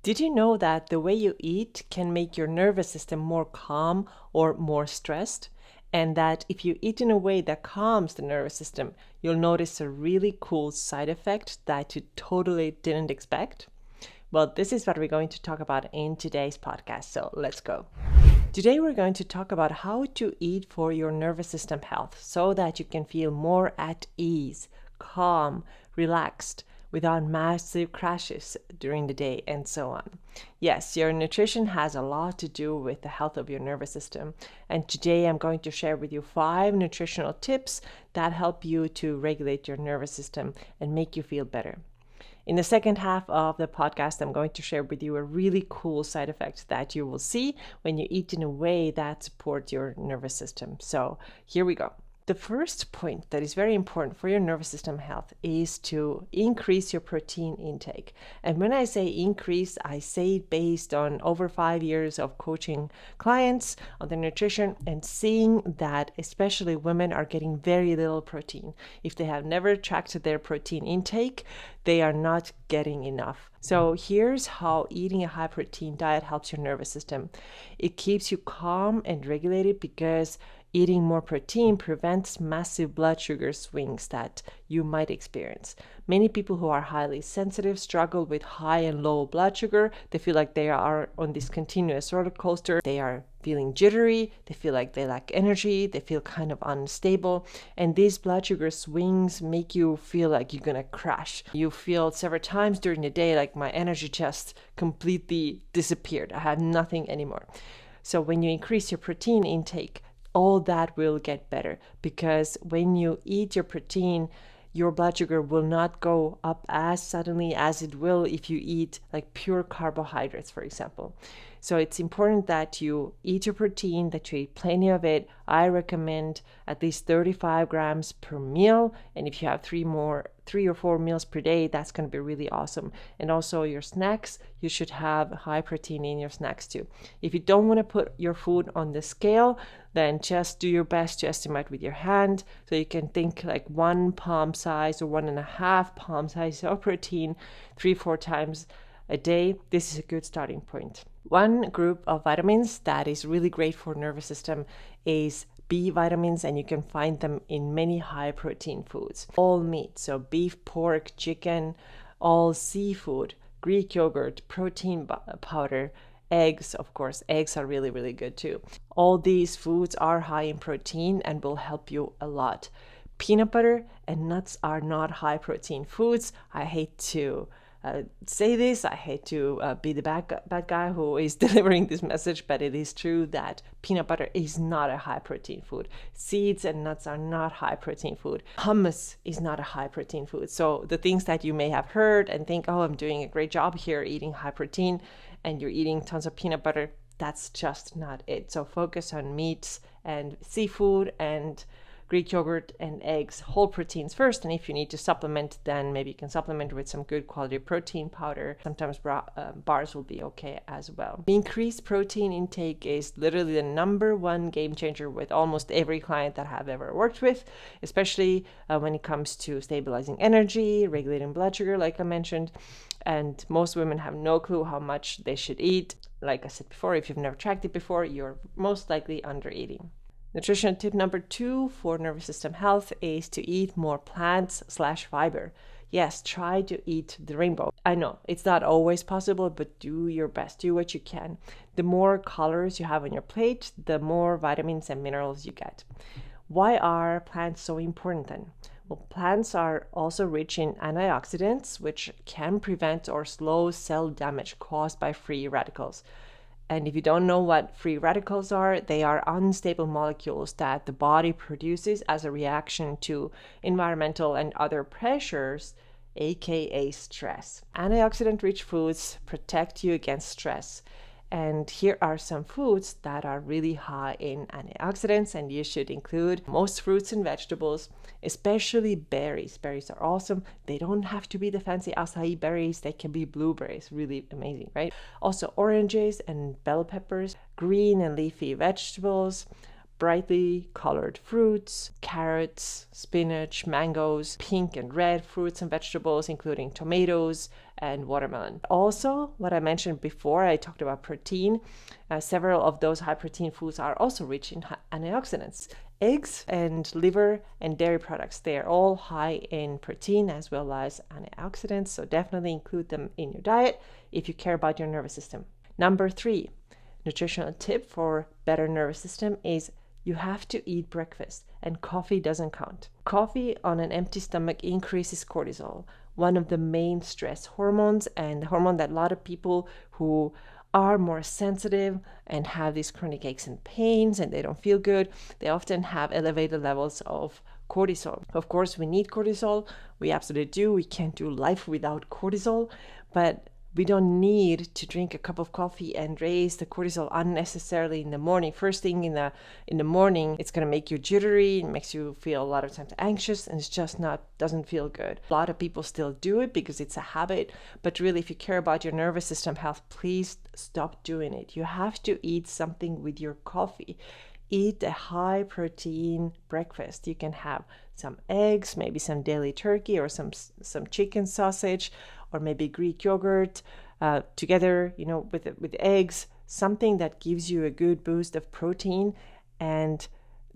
Did you know that the way you eat can make your nervous system more calm or more stressed? And that if you eat in a way that calms the nervous system, you'll notice a really cool side effect that you totally didn't expect? Well, this is what we're going to talk about in today's podcast, so let's go. Today, we're going to talk about how to eat for your nervous system health so that you can feel more at ease, calm, relaxed, without massive crashes during the day, and so on. Yes, your nutrition has a lot to do with the health of your nervous system. And today I'm going to share with you 5 nutritional tips that help you to regulate your nervous system and make you feel better. In the second half of the podcast, I'm going to share with you a really cool side effect that you will see when you eat in a way that supports your nervous system. So here we go. The first point that is very important for your nervous system health is to increase your protein intake. And when I say increase, I say it based on over 5 years of coaching clients on their nutrition and seeing that especially women are getting very little protein. If they have never tracked their protein intake, they are not getting enough. So here's how eating a high protein diet helps your nervous system. It keeps you calm and regulated because eating more protein prevents massive blood sugar swings that you might experience. Many people who are highly sensitive struggle with high and low blood sugar. They feel like they are on this continuous roller coaster. They are feeling jittery. They feel like they lack energy. They feel kind of unstable. And these blood sugar swings make you feel like you're going to crash. You feel several times during the day like my energy just completely disappeared. I have nothing anymore. So when you increase your protein intake, all that will get better because when you eat your protein, your blood sugar will not go up as suddenly as it will if you eat like pure carbohydrates, for example. So it's important that you eat your protein, that you eat plenty of it. I recommend at least 35 grams per meal. And if you have 3 or 4 meals per day, that's going to be really awesome. And also your snacks, you should have high protein in your snacks too. If you don't want to put your food on the scale, then just do your best to estimate with your hand. So you can think like 1 palm size or 1.5 palm size of protein 3-4 times a day. This is a good starting point. One group of vitamins that is really great for nervous system is B vitamins, and you can find them in many high protein foods. All meat, so beef, pork, chicken, all seafood, Greek yogurt, protein powder, eggs, of course. Eggs are really, really good too. All these foods are high in protein and will help you a lot. Peanut butter and nuts are not high protein foods. I hate to say this. I hate to be the bad guy who is delivering this message, but it is true that peanut butter is not a high protein food. Seeds and nuts are not high protein food. Hummus is not a high protein food. So the things that you may have heard and think, oh, I'm doing a great job here eating high protein, and you're eating tons of peanut butter, that's just not it. So focus on meats and seafood and Greek yogurt and eggs, whole proteins first. And if you need to supplement, then maybe you can supplement with some good quality protein powder. Sometimes bars will be okay as well. Increased protein intake is literally the number one game changer with almost every client that I've ever worked with, especially when it comes to stabilizing energy, regulating blood sugar, like I mentioned. And most women have no clue how much they should eat. Like I said before, if you've never tracked it before, you're most likely under eating. Nutrition tip number 2 for nervous system health is to eat more plants/fiber. Yes, try to eat the rainbow. I know it's not always possible, but do your best. Do what you can. The more colors you have on your plate, the more vitamins and minerals you get. Why are plants so important then? Well, plants are also rich in antioxidants, which can prevent or slow cell damage caused by free radicals. And if you don't know what free radicals are, they are unstable molecules that the body produces as a reaction to environmental and other pressures, aka stress. Antioxidant-rich foods protect you against stress. And here are some foods that are really high in antioxidants, and you should include most fruits and vegetables, especially berries. Berries are awesome. They don't have to be the fancy acai berries. They can be blueberries. Really amazing, right? Also oranges and bell peppers, green and leafy vegetables, brightly colored fruits, carrots, spinach, mangoes, pink and red fruits and vegetables, including tomatoes and watermelon. Also, what I mentioned before, I talked about protein. Several of those high protein foods are also rich in antioxidants. Eggs and liver and dairy products, they are all high in protein as well as antioxidants, so definitely include them in your diet if you care about your nervous system. Number 3, nutritional tip for better nervous system is you have to eat breakfast, and coffee doesn't count. Coffee on an empty stomach increases cortisol, one of the main stress hormones, and the hormone that a lot of people who are more sensitive and have these chronic aches and pains and they don't feel good, they often have elevated levels of cortisol. Of course, we need cortisol. We absolutely do. We can't do life without cortisol, but we don't need to drink a cup of coffee and raise the cortisol unnecessarily in the morning. First thing in the morning, it's going to make you jittery, it makes you feel a lot of times anxious, and it's just doesn't feel good. A lot of people still do it because it's a habit, but really if you care about your nervous system health, please stop doing it. You have to eat something with your coffee. Eat a high protein breakfast. You can have some eggs, maybe some daily turkey or some chicken sausage, or maybe Greek yogurt together, with eggs, something that gives you a good boost of protein, and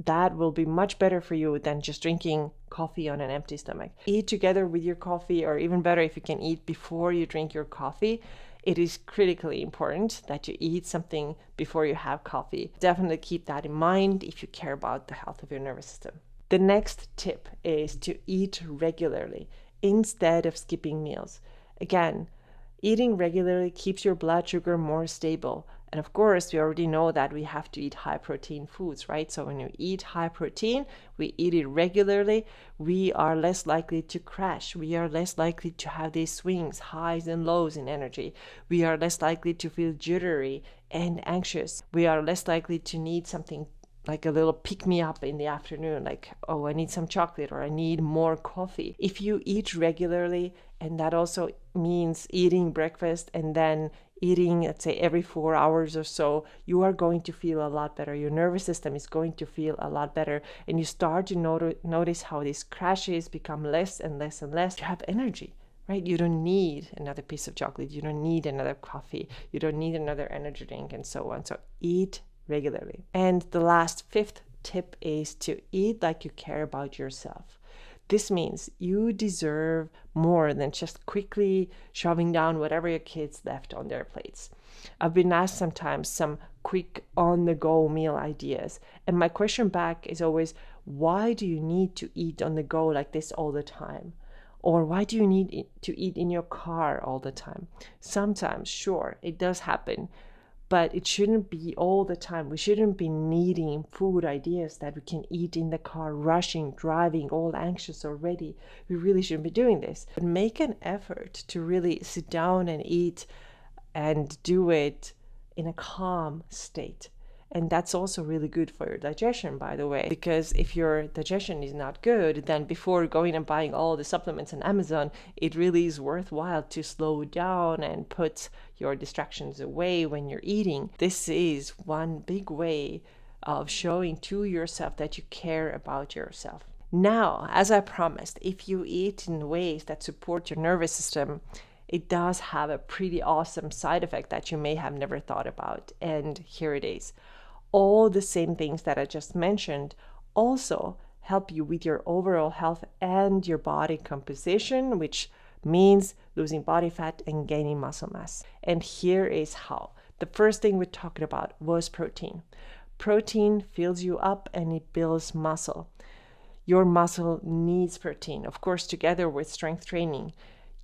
that will be much better for you than just drinking coffee on an empty stomach. Eat together with your coffee, or even better if you can eat before you drink your coffee. It is critically important that you eat something before you have coffee. Definitely keep that in mind if you care about the health of your nervous system. The next tip is to eat regularly instead of skipping meals. Again, eating regularly keeps your blood sugar more stable. And of course, we already know that we have to eat high protein foods, right? So when you eat high protein, we eat it regularly, we are less likely to crash. We are less likely to have these swings, highs and lows in energy. We are less likely to feel jittery and anxious. We are less likely to need something like a little pick-me-up in the afternoon, like, oh, I need some chocolate or I need more coffee. If you eat regularly, and that also means eating breakfast and then eating, let's say, every 4 hours or so, you are going to feel a lot better. Your nervous system is going to feel a lot better, and you start to notice how these crashes become less and less and less. You have energy, right? You don't need another piece of chocolate. You don't need another coffee. You don't need another energy drink, and so on. So eat regularly. And the last 5th tip is to eat like you care about yourself. This means you deserve more than just quickly shoving down whatever your kids left on their plates. I've been asked sometimes some quick on-the-go meal ideas, and my question back is always, why do you need to eat on the go like this all the time? Or why do you need to eat in your car all the time? Sometimes, sure, it does happen, but it shouldn't be all the time. We shouldn't be needing food ideas that we can eat in the car, rushing, driving, all anxious already. We really shouldn't be doing this. But make an effort to really sit down and eat and do it in a calm state. And that's also really good for your digestion, by the way, because if your digestion is not good, then before going and buying all the supplements on Amazon, it really is worthwhile to slow down and put your distractions away when you're eating. This is one big way of showing to yourself that you care about yourself. Now, as I promised, if you eat in ways that support your nervous system, it does have a pretty awesome side effect that you may have never thought about. And here it is. All the same things that I just mentioned also help you with your overall health and your body composition, which means losing body fat and gaining muscle mass. And here is how. The first thing we talked about was protein. Protein fills you up and it builds muscle. Your muscle needs protein, of course, together with strength training.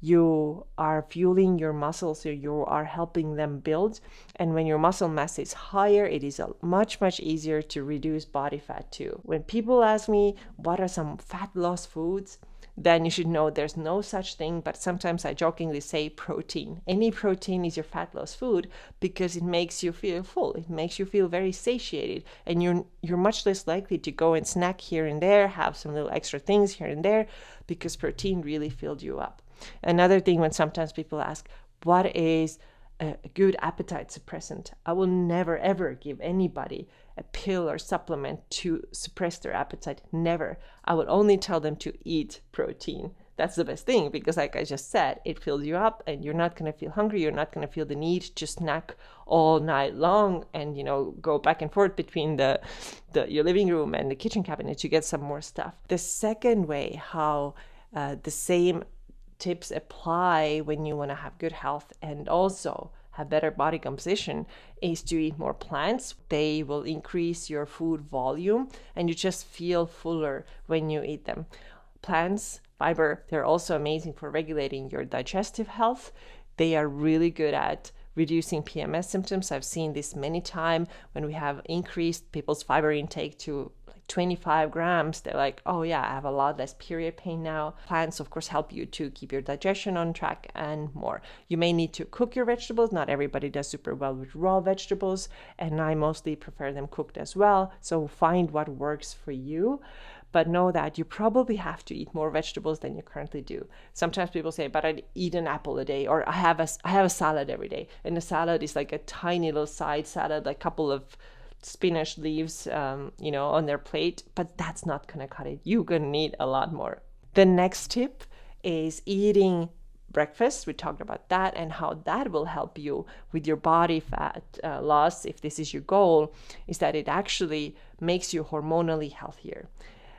You are fueling your muscles, so you are helping them build. And when your muscle mass is higher, it is much, much easier to reduce body fat too. When people ask me, what are some fat loss foods? Then you should know there's no such thing, but sometimes I jokingly say protein. Any protein is your fat loss food because it makes you feel full. It makes you feel very satiated, and you're much less likely to go and snack here and there, have some little extra things here and there, because protein really filled you up. Another thing, when sometimes people ask, what is a good appetite suppressant. I will never ever give anybody a pill or supplement to suppress their appetite. Never. I will only tell them to eat protein. That's the best thing, because like I just said, it fills you up and you're not going to feel hungry. You're not going to feel the need to snack all night long and, go back and forth between your living room and the kitchen cabinet to get some more stuff. The second way how the same tips apply when you want to have good health and also have better body composition is to eat more plants. They will increase your food volume and you just feel fuller when you eat them. Plants, fiber, they're also amazing for regulating your digestive health. They are really good at reducing PMS symptoms. I've seen this many times when we have increased people's fiber intake to 25 grams. They're like, oh yeah, I have a lot less period pain now. Plants, of course, help you to keep your digestion on track and more. You may need to cook your vegetables. Not everybody does super well with raw vegetables, and I mostly prefer them cooked as well. So find what works for you. But know that you probably have to eat more vegetables than you currently do. Sometimes people say, but I eat an apple a day, or I have a salad every day. And the salad is like a tiny little side salad, like a couple of spinach leaves, on their plate. But that's not going to cut it. You're going to need a lot more. The next tip is eating breakfast. We talked about that and how that will help you with your body fat loss. If this is your goal, is that it actually makes you hormonally healthier.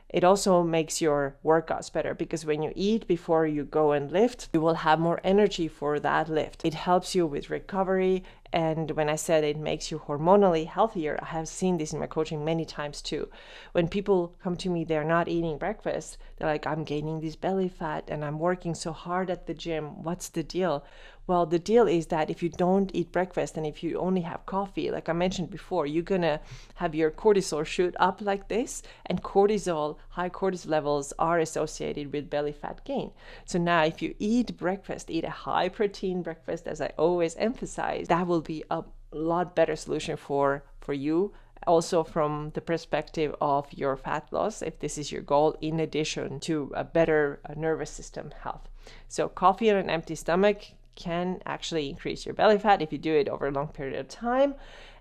It also makes your workouts better, because when you eat before you go and lift, you will have more energy for that lift. It helps you with recovery. And when I said it makes you hormonally healthier, I have seen this in my coaching many times too. When people come to me, they're not eating breakfast. They're like, I'm gaining this belly fat and I'm working so hard at the gym. What's the deal? Well, the deal is that if you don't eat breakfast and if you only have coffee, like I mentioned before, you're going to have your cortisol shoot up like this. And high cortisol levels are associated with belly fat gain. So now if you eat breakfast, eat a high protein breakfast, as I always emphasize, that will be a lot better solution for you. Also from the perspective of your fat loss, if this is your goal, in addition to a better nervous system health. So coffee on an empty stomach can actually increase your belly fat if you do it over a long period of time.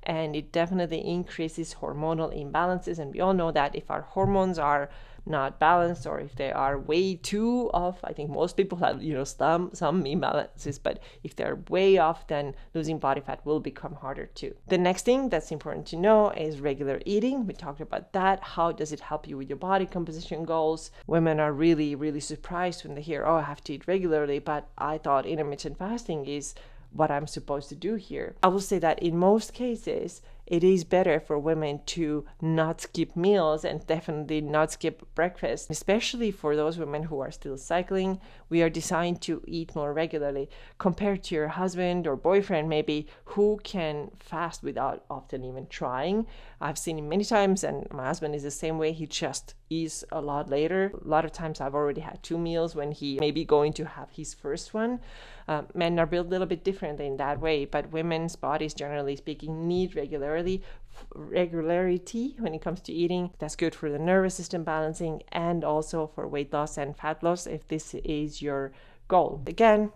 And it definitely increases hormonal imbalances. And we all know that if our hormones are not balanced, or if they are way too off, I think most people have, some imbalances, but if they're way off, then losing body fat will become harder too. The next thing that's important to know is regular eating. We talked about that. How does it help you with your body composition goals? Women are really, really surprised when they hear, oh, I have to eat regularly, but I thought intermittent fasting is what I'm supposed to do here. I will say that in most cases, it is better for women to not skip meals and definitely not skip breakfast, especially for those women who are still cycling. We are designed to eat more regularly compared to your husband or boyfriend, maybe, who can fast without often even trying. I've seen it many times, and my husband is the same way. He just eats a lot later. A lot of times I've already had 2 meals when he may be going to have his first one. Men are built a little bit differently in that way, but women's bodies, generally speaking, need regularity when it comes to eating. That's good for the nervous system balancing and also for weight loss and fat loss if this is your goal. Again,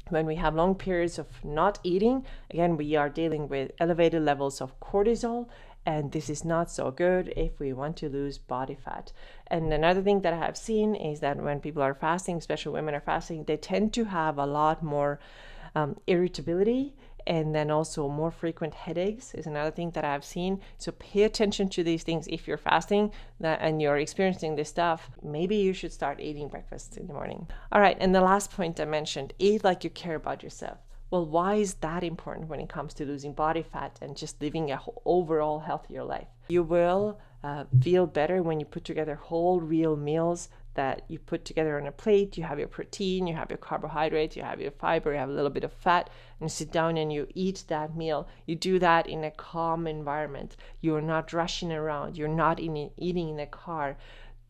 when we have long periods of not eating, again, we are dealing with elevated levels of cortisol, and this is not so good if we want to lose body fat. And another thing that I have seen is that when people are fasting, especially women are fasting, they tend to have a lot more irritability, and then also more frequent headaches is another thing that I've seen. So pay attention to these things if you're fasting and you're experiencing this stuff. Maybe you should start eating breakfast in the morning. All right, and the last point I mentioned, eat like you care about yourself. Well, why is that important when it comes to losing body fat and just living a overall healthier life? You will feel better when you put together whole, real meals that you put together on a plate. You have your protein, you have your carbohydrates, you have your fiber, you have a little bit of fat, and you sit down and you eat that meal. You do that in a calm environment. You're not rushing around. You're not eating in a car.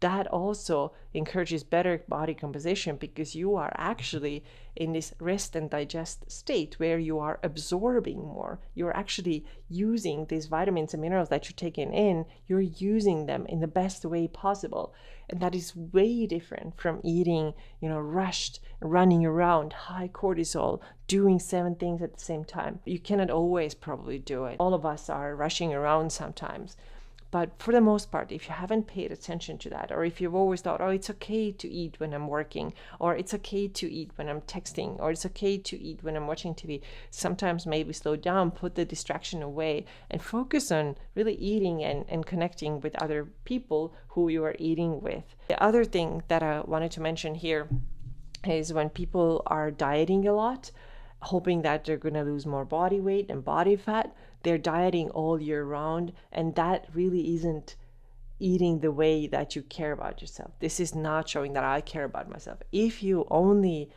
that also encourages better body composition, because you are actually in this rest and digest state where you are absorbing more. You're actually using these vitamins and minerals that you're taking in, you're using them in the best way possible. And that is way different from eating, rushed, running around, high cortisol, doing 7 things at the same time. You cannot always probably do it. All of us are rushing around sometimes. But for the most part, if you haven't paid attention to that, or if you've always thought, oh, it's okay to eat when I'm working, or it's okay to eat when I'm texting, or it's okay to eat when I'm watching TV, sometimes maybe slow down, put the distraction away, and focus on really eating and connecting with other people who you are eating with. The other thing that I wanted to mention here is when people are dieting a lot, hoping that they're going to lose more body weight and body fat, they're dieting all year round, and that really isn't eating the way that you care about yourself. This is not showing that I care about myself. If you only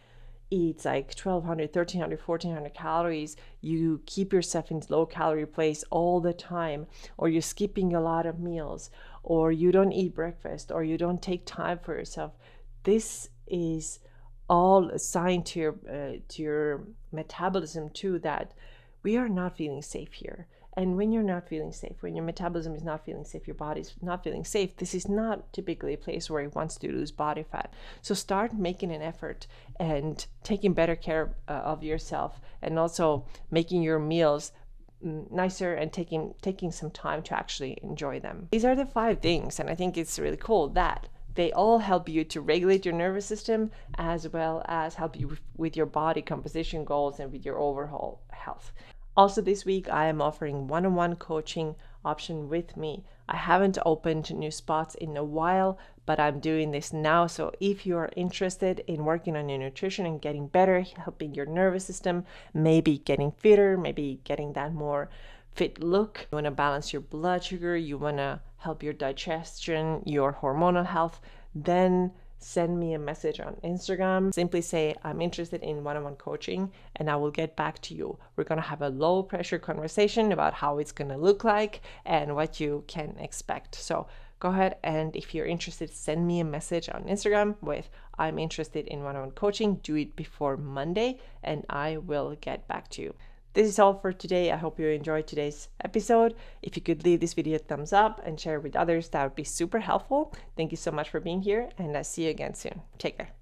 eat like 1200, 1300, 1400 calories, you keep yourself in low calorie place all the time, or you're skipping a lot of meals, or you don't eat breakfast, or you don't take time for yourself, this is all a sign to your metabolism too, that we are not feeling safe here. And when you're not feeling safe, when your metabolism is not feeling safe, your body's not feeling safe, this is not typically a place where it wants to lose body fat. So start making an effort and taking better care of yourself, and also making your meals nicer and taking some time to actually enjoy them. These are the 5 things, and I think it's really cool that they all help you to regulate your nervous system, as well as help you with your body composition goals and with your overall health. Also this week, I am offering one-on-one coaching option with me. I haven't opened new spots in a while, but I'm doing this now. So if you are interested in working on your nutrition and getting better, helping your nervous system, maybe getting fitter, maybe getting that more fit look, you want to balance your blood sugar, you want to help your digestion, your hormonal health, then send me a message on Instagram. Simply say, I'm interested in one-on-one coaching, and I will get back to you. We're going to have a low pressure conversation about how it's going to look like and what you can expect. So go ahead, and if you're interested, send me a message on Instagram with, I'm interested in one-on-one coaching. Do it before Monday, and I will get back to you. This is all for today. I hope you enjoyed today's episode. If you could leave this video a thumbs up and share it with others, that would be super helpful. Thank you so much for being here, and I'll see you again soon. Take care.